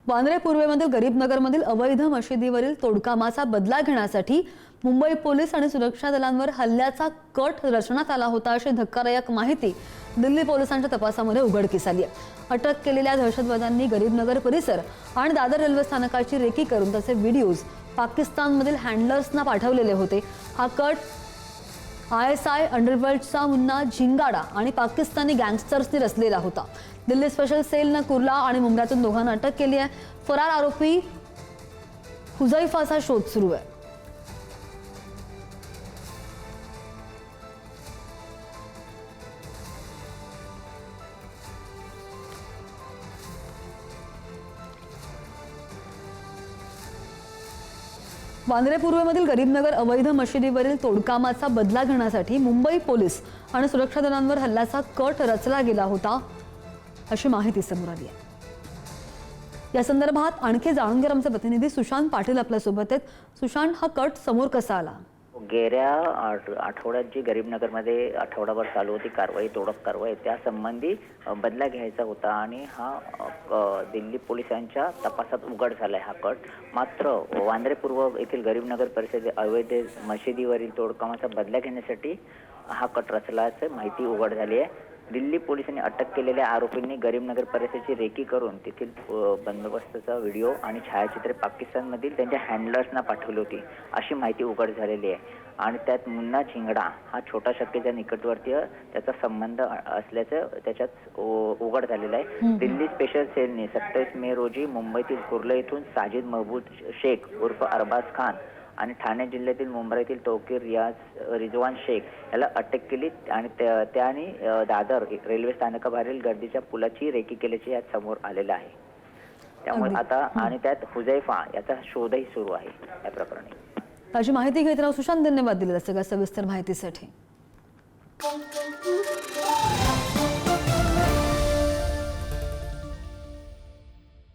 वांद्रे पूर्वेमधील गरीबनगरमधील अवैध मशिदीवरील तोडकामाचा बदला घेण्यासाठी मुंबई पोलीस आणि सुरक्षा दलांवर हल्ल्याचा कट रचण्यात आला होता अशी धक्कादायक माहिती दिल्ली पोलिसांच्या तपासामध्ये उघडकीस आली आहे। अटक केलेल्या दहशतवाद्यांनी गरीबनगर परिसर आणि दादर रेल्वे स्थानकाची रेकी करून त्याचे व्हिडिओज पाकिस्तानमधील हँडलर्सना पाठवलेले होते। हा कट ISI अंडरवर्ल्डचा मुन्ना झिंगाडा आणि पाकिस्तानी गँगस्टर्सनी रचलेला होता। दिल्ली स्पेशल सेलने कुर्ला आणि मुंब्र्यातून दोघांना अटक केली आहे। फरार आरोपी हुजैफाचा शोध सुरू आहे। वांद्रे पूर्वेमधील गरीबनगर अवैध मशिदीवरील तोडकामाचा बदला घेण्यासाठी मुंबई पोलीस आणि सुरक्षा दलांवर हल्ल्याचा कट रचला गेला होता अशी माहिती समोर आली आहे। या संदर्भात आणखी जाणून घेणार आमचे प्रतिनिधी सुशांत पाटील आपल्या सोबत आहेत। सुशांत, हा कट समोर कसा आला? गेल्या आठवड्यात जी गरीबनगरमध्ये आठवडाभर चालू होती कारवाई, तोडक कारवाई, त्या संबंधी बदला घ्यायचा होता आणि हा दिल्ली पोलिसांच्या तपासात उघड झालाय हा कट। मात्र वांद्रे पूर्व येथील गरीबनगर परिसरातील अवैध मशिदीवरील तोडकामाचा बदला घेण्यासाठी हा कट रचल्याची माहिती उघड झाली आहे। दिल्ली पोलिसांनी अटक केलेल्या आरोपींनी गरीबनगर परिसराची रेकी करून तेथील बंदोबस्ताचा व्हिडिओ आणि छायाचित्रे पाकिस्तानमधील त्यांच्या हँडलर्सना पाठवली होती अशी माहिती उघड झालेली आहे। आणि त्यात मुन्ना झिंगडा हा छोटा शक्तीच्या निकटवर्तीय त्याचा संबंध असल्याचं त्याच्यात उघड झालेलं आहे। दिल्ली स्पेशल सेलने 27 मे रोजी मुंबईतील कुर्ला येथून साजिद महबूब शेख उर्फ अरबाज खान आणि ठाणे जिल्ह्यातील मुंब्र्यातील तौकीर रिजवान शेख याला अटक केली आणि त्यांनी दादर रेल्वे स्थानकाबाहेरील गर्दीच्या पुलाची रेकी केल्याचे यात समोर आलेलं आहे। त्यामुळे आता आणि त्यात हुजैफा याचा शोधही सुरू आहे या प्रकरणी। ताजी माहिती घेत राहू सुशांत, धन्यवाद दिलेल्या सगळ्या सविस्तर माहितीसाठी।